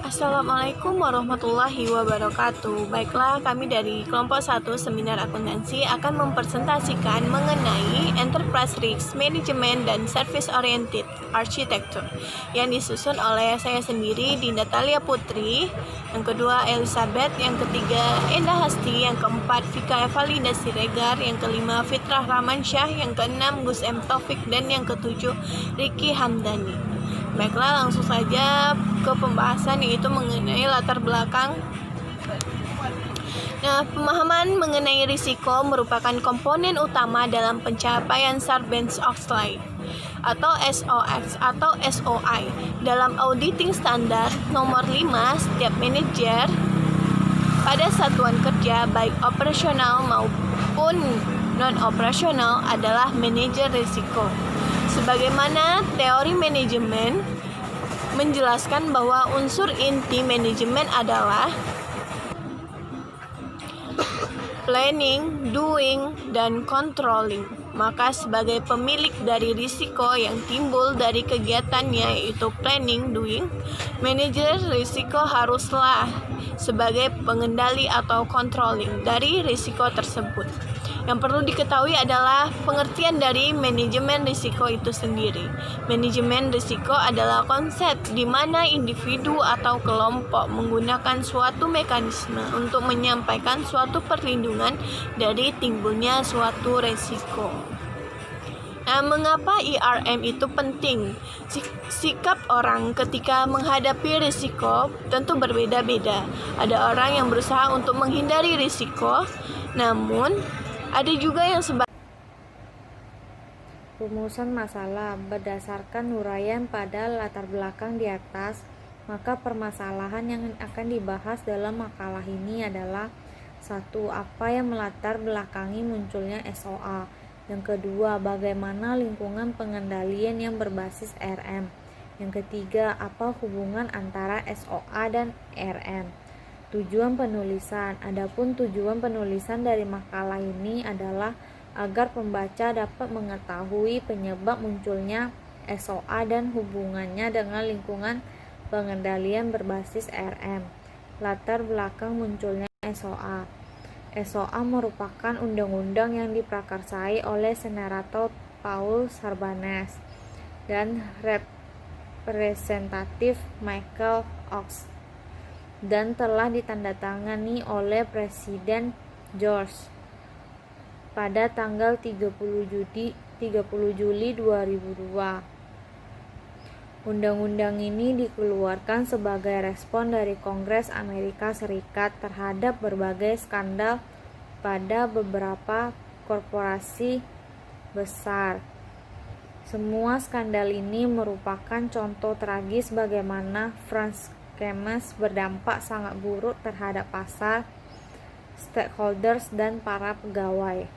Assalamualaikum warahmatullahi wabarakatuh. Baiklah, kami dari kelompok 1 Seminar Akuntansi akan mempresentasikan mengenai Enterprise Risk Management dan Service Oriented Architecture yang disusun oleh saya sendiri, Dinda Thalia Putri, yang kedua Elizabeth, yang ketiga Endah Hasti, yang keempat Vika Evalina Siregar, yang kelima Fitrah Ramansyah, yang keenam Gus M. Taufik, dan yang ketujuh Riki Hamdani. Baiklah, langsung saja ke pembahasan, yaitu mengenai latar belakang. Nah, pemahaman mengenai risiko merupakan komponen utama dalam pencapaian Sarbanes-Oxley atau SOX atau SOI. Dalam auditing standar nomor 5, setiap manajer pada satuan kerja baik operasional maupun non-operasional adalah manajer risiko. Sebagaimana teori manajemen menjelaskan bahwa unsur inti manajemen adalah planning, doing, dan controlling. Maka sebagai pemilik dari risiko yang timbul dari kegiatannya, yaitu planning, doing, manajer risiko haruslah sebagai pengendali atau controlling dari risiko tersebut. Yang perlu diketahui adalah pengertian dari manajemen risiko itu sendiri. Manajemen risiko adalah konsep di mana individu atau kelompok menggunakan suatu mekanisme untuk menyampaikan suatu perlindungan dari timbulnya suatu risiko. Nah, mengapa IRM itu penting? Sikap orang ketika menghadapi risiko tentu berbeda-beda. Ada orang yang berusaha untuk menghindari risiko, namun ada juga yang Rumusan masalah berdasarkan uraian pada latar belakang di atas, maka permasalahan yang akan dibahas dalam makalah ini adalah: 1. Apa yang melatar belakangi munculnya SOA? Yang kedua, bagaimana lingkungan pengendalian yang berbasis RM? Yang ketiga, apa hubungan antara SOA dan RM? Tujuan penulisan. Adapun tujuan penulisan dari makalah ini adalah agar pembaca dapat mengetahui penyebab munculnya SOA dan hubungannya dengan lingkungan pengendalian berbasis RM. Latar belakang munculnya SOA. SOA merupakan undang-undang yang diprakarsai oleh Senator Paul Sarbanes dan Representatif Michael Oaks, dan telah ditandatangani oleh Presiden George pada tanggal 30 Juli 2002. Undang-undang ini dikeluarkan sebagai respon dari Kongres Amerika Serikat terhadap berbagai skandal pada beberapa korporasi besar. Semua skandal ini merupakan contoh tragis bagaimana Franz Keynes berdampak sangat buruk terhadap pasar, stakeholders, dan para pegawai.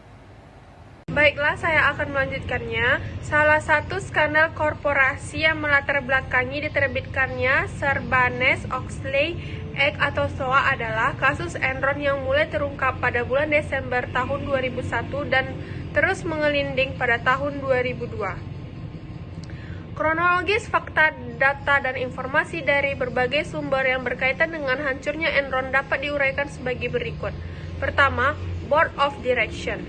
Baiklah, saya akan melanjutkannya. Salah satu skandal korporasi yang melatar belakangi diterbitkannya Sarbanes-Oxley Act atau SOA adalah kasus Enron yang mulai terungkap pada bulan Desember tahun 2001 dan terus mengelinding pada tahun 2002. Kronologis fakta, data, dan informasi dari berbagai sumber yang berkaitan dengan hancurnya Enron dapat diuraikan sebagai berikut. Pertama, Board of Direction.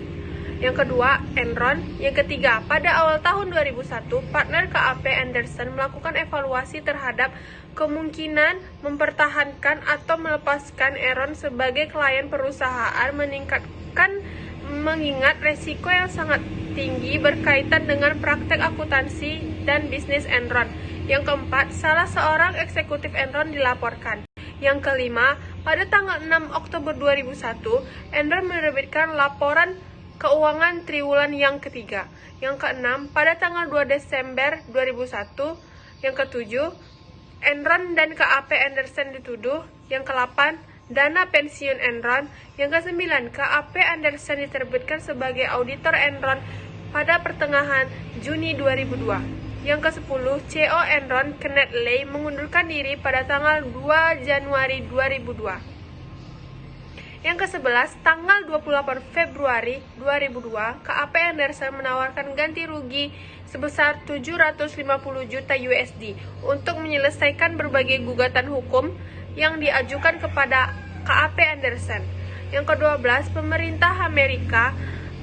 Yang kedua, Enron. Yang ketiga, pada awal tahun 2001, partner KAP Anderson melakukan evaluasi terhadap kemungkinan mempertahankan atau melepaskan Enron sebagai klien perusahaan mengingat resiko yang sangat tinggi berkaitan dengan praktek akuntansi dan bisnis Enron. Yang keempat, salah seorang eksekutif Enron dilaporkan. Yang kelima, pada tanggal 6 Oktober 2001, Enron menerbitkan laporan keuangan triwulan yang ketiga. Yang keenam, pada tanggal 2 Desember 2001. Yang ketujuh, Enron dan KAP Anderson dituduh. Yang ke-8, dana pensiun Enron. Yang ke-9, KAP Anderson diterbitkan sebagai auditor Enron pada pertengahan Juni 2002. Yang ke-10, CEO Enron Kenneth Lay mengundurkan diri pada tanggal 2 Januari 2002. Yang ke-11, tanggal 28 Februari 2002, KAP Anderson menawarkan ganti rugi sebesar 750 juta USD untuk menyelesaikan berbagai gugatan hukum yang diajukan kepada KAP Anderson. Yang ke-12, pemerintah Amerika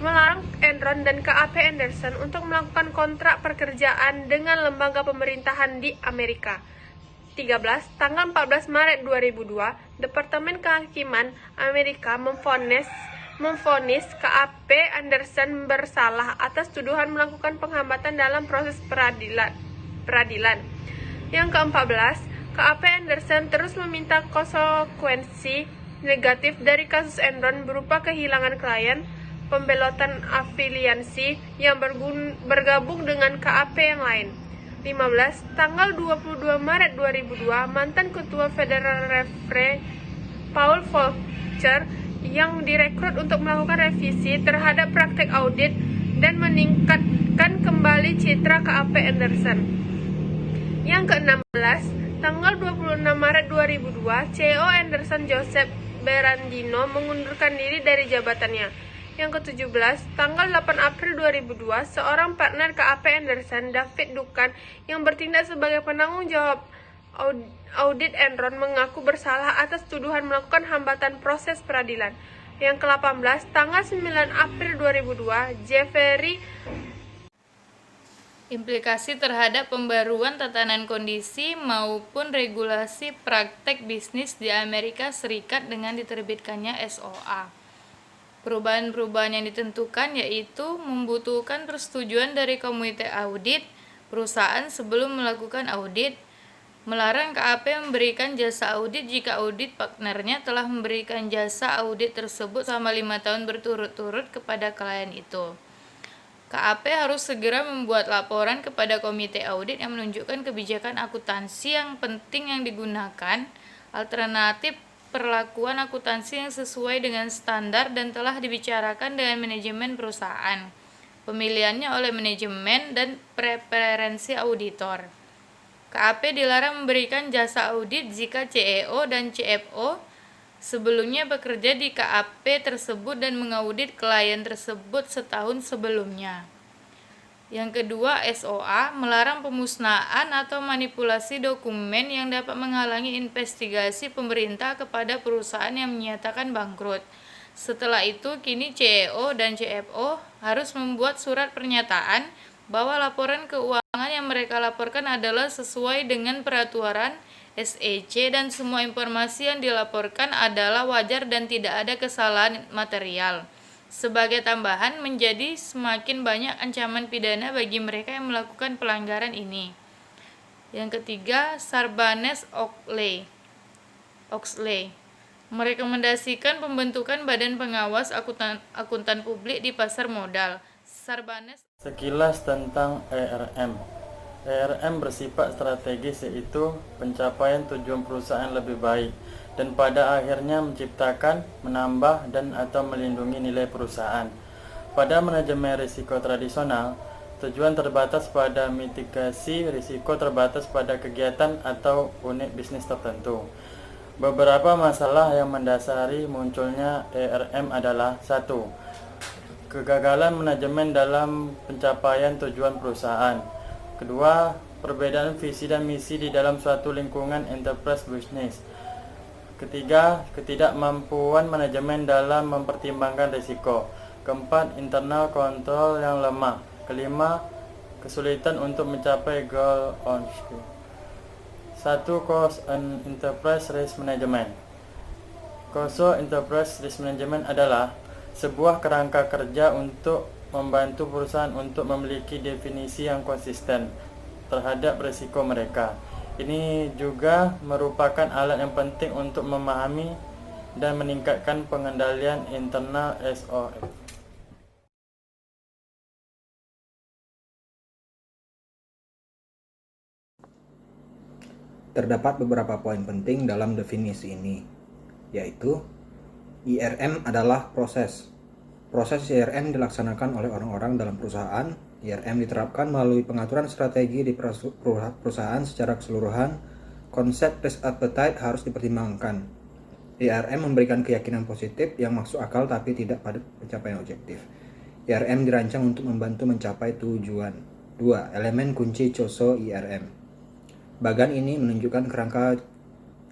melarang Enron dan KAP Anderson untuk melakukan kontrak pekerjaan dengan lembaga pemerintahan di Amerika. 13. Tanggal 14 Maret 2002, Departemen Kehakiman Amerika memvonis KAP Anderson bersalah atas tuduhan melakukan penghambatan dalam proses peradilan. Yang ke-14, KAP Anderson terus meminta konsekuensi negatif dari kasus Enron berupa kehilangan klien, pembelotan afiliasi yang bergabung dengan KAP yang lain. 15. Tanggal 22 Maret 2002, mantan Ketua Federal Reserve Paul Volcker yang direkrut untuk melakukan revisi terhadap praktek audit dan meningkatkan kembali citra KAP Anderson. Yang ke-16, tanggal 26 Maret 2002, CEO Anderson Joseph Berandino mengundurkan diri dari jabatannya. Yang ke-17, tanggal 8 April 2002, seorang partner KAP Anderson, David Duncan, yang bertindak sebagai penanggung jawab audit Enron mengaku bersalah atas tuduhan melakukan hambatan proses peradilan. Yang ke-18, tanggal 9 April 2002, Jeffrey implikasi terhadap pembaruan tatanan kondisi maupun regulasi praktek bisnis di Amerika Serikat dengan diterbitkannya SOA. Perubahan-perubahan yang ditentukan yaitu membutuhkan persetujuan dari komite audit perusahaan sebelum melakukan audit, melarang KAP memberikan jasa audit jika audit partnernya telah memberikan jasa audit tersebut selama 5 tahun berturut-turut kepada klien itu. KAP harus segera membuat laporan kepada komite audit yang menunjukkan kebijakan akuntansi yang penting yang digunakan, alternatif perlakuan akuntansi yang sesuai dengan standar dan telah dibicarakan dengan manajemen perusahaan, pemilihannya oleh manajemen dan preferensi auditor. KAP dilarang memberikan jasa audit jika CEO dan CFO sebelumnya bekerja di KAP tersebut dan mengaudit klien tersebut setahun sebelumnya. Yang kedua, SOA melarang pemusnahan atau manipulasi dokumen yang dapat menghalangi investigasi pemerintah kepada perusahaan yang menyatakan bangkrut. Setelah itu, kini CEO dan CFO harus membuat surat pernyataan bahwa laporan keuangan yang mereka laporkan adalah sesuai dengan peraturan SEC dan semua informasi yang dilaporkan adalah wajar dan tidak ada kesalahan material. Sebagai tambahan, menjadi semakin banyak ancaman pidana bagi mereka yang melakukan pelanggaran ini. Yang ketiga, Sarbanes-Oxley merekomendasikan pembentukan badan pengawas akuntan publik di pasar modal. Sekilas tentang ERM. ERM bersifat strategis, yaitu pencapaian tujuan perusahaan lebih baik dan pada akhirnya menciptakan, menambah, dan atau melindungi nilai perusahaan. Pada manajemen risiko tradisional, tujuan terbatas pada mitigasi risiko terbatas pada kegiatan atau unit bisnis tertentu. Beberapa masalah yang mendasari munculnya ERM adalah: 1. Kegagalan manajemen dalam pencapaian tujuan perusahaan. Kedua, perbedaan visi dan misi di dalam suatu lingkungan enterprise business. Ketiga, ketidakmampuan manajemen dalam mempertimbangkan risiko. Keempat, internal kontrol yang lemah. Kelima, kesulitan untuk mencapai goal on scale. 1. Cost and Enterprise Risk Management. COSO Enterprise Risk Management adalah sebuah kerangka kerja untuk membantu perusahaan untuk memiliki definisi yang konsisten terhadap risiko mereka. Ini juga merupakan alat yang penting untuk memahami dan meningkatkan pengendalian internal SOF. Terdapat beberapa poin penting dalam definisi ini, yaitu IRM adalah proses. Proses IRM dilaksanakan oleh orang-orang dalam perusahaan. IRM diterapkan melalui pengaturan strategi di perusahaan secara keseluruhan. Konsep risk appetite harus dipertimbangkan. IRM memberikan keyakinan positif yang masuk akal tapi tidak pada pencapaian objektif. IRM dirancang untuk membantu mencapai tujuan. 2. Elemen kunci COSO IRM. Bagan ini menunjukkan kerangka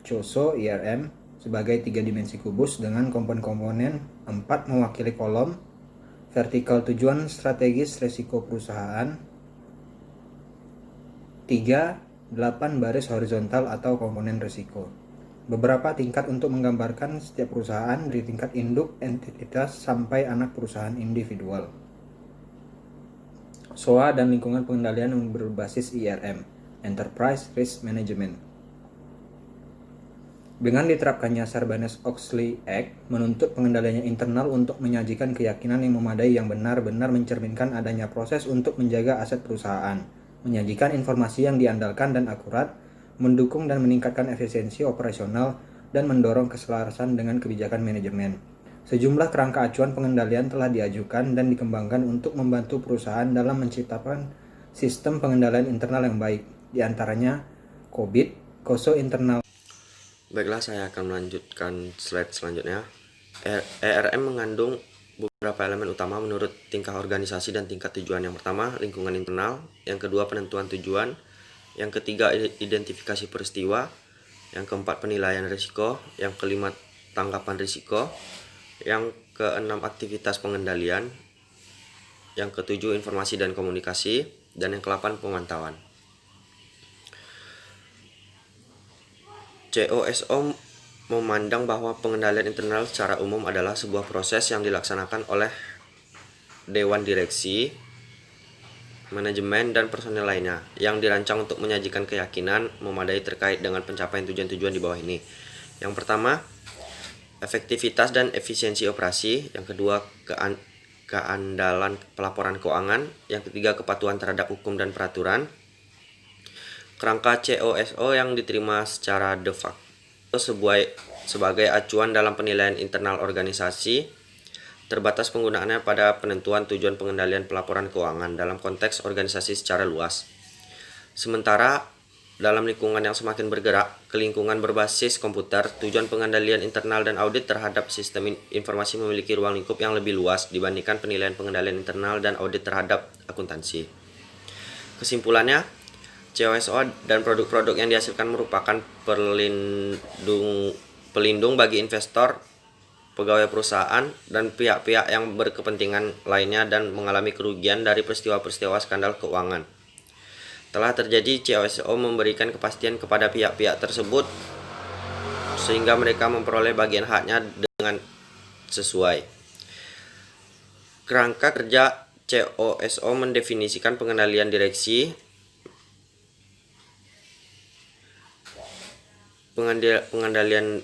COSO IRM sebagai 3 dimensi kubus dengan komponen-komponen 4 mewakili kolom, vertikal tujuan strategis resiko perusahaan, 3. 8 baris horizontal atau komponen risiko. Beberapa tingkat untuk menggambarkan setiap perusahaan dari tingkat induk entitas sampai anak perusahaan individual. SOA dan lingkungan pengendalian yang berbasis IRM, Enterprise Risk Management. Dengan diterapkannya Sarbanes-Oxley Act menuntut pengendaliannya internal untuk menyajikan keyakinan yang memadai yang benar-benar mencerminkan adanya proses untuk menjaga aset perusahaan, menyajikan informasi yang diandalkan dan akurat, mendukung dan meningkatkan efisiensi operasional, dan mendorong keselarasan dengan kebijakan manajemen. Sejumlah kerangka acuan pengendalian telah diajukan dan dikembangkan untuk membantu perusahaan dalam menciptakan sistem pengendalian internal yang baik, di antaranya COBIT, COSO internal. Baiklah, saya akan melanjutkan slide selanjutnya. ERM mengandung beberapa elemen utama menurut tingkah organisasi dan tingkat tujuan. Yang pertama, lingkungan internal. Yang kedua, penentuan tujuan. Yang ketiga, identifikasi peristiwa. Yang keempat, penilaian risiko. Yang kelima, tanggapan risiko. Yang keenam, aktivitas pengendalian. Yang ketujuh, informasi dan komunikasi. Dan yang ke-8, pemantauan. COSO memandang bahwa pengendalian internal secara umum adalah sebuah proses yang dilaksanakan oleh Dewan Direksi, manajemen, dan personel lainnya yang dirancang untuk menyajikan keyakinan memadai terkait dengan pencapaian tujuan-tujuan di bawah ini. Yang pertama, efektivitas dan efisiensi operasi. Yang kedua, keandalan pelaporan keuangan. Yang ketiga, kepatuhan terhadap hukum dan peraturan. Kerangka COSO yang diterima secara de facto sebagai acuan dalam penilaian internal organisasi, terbatas penggunaannya pada penentuan tujuan pengendalian pelaporan keuangan dalam konteks organisasi secara luas. Sementara dalam lingkungan yang semakin bergerak ke lingkungan berbasis komputer, tujuan pengendalian internal dan audit terhadap sistem informasi memiliki ruang lingkup yang lebih luas dibandingkan penilaian pengendalian internal dan audit terhadap akuntansi. Kesimpulannya, COSO dan produk-produk yang dihasilkan merupakan pelindung bagi investor, pegawai perusahaan, dan pihak-pihak yang berkepentingan lainnya dan mengalami kerugian dari peristiwa-peristiwa skandal keuangan. Telah terjadi, COSO memberikan kepastian kepada pihak-pihak tersebut sehingga mereka memperoleh bagian haknya dengan sesuai. Kerangka kerja COSO mendefinisikan pengendalian direksi, pengendalian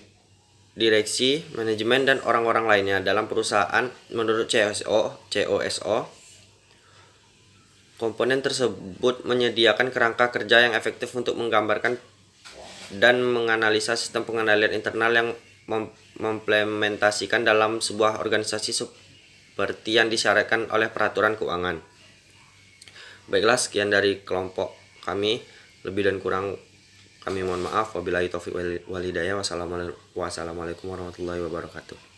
direksi, manajemen, dan orang-orang lainnya dalam perusahaan. Menurut COSO, komponen tersebut menyediakan kerangka kerja yang efektif untuk menggambarkan dan menganalisa sistem pengendalian internal yang mengimplementasikan dalam sebuah organisasi seperti yang disyaratkan oleh peraturan keuangan. Baiklah, sekian dari kelompok kami. Lebih dan kurang kami mohon maaf. Wabillahi taufiq wal hidayah. Wassalamualaikum warahmatullahi wabarakatuh.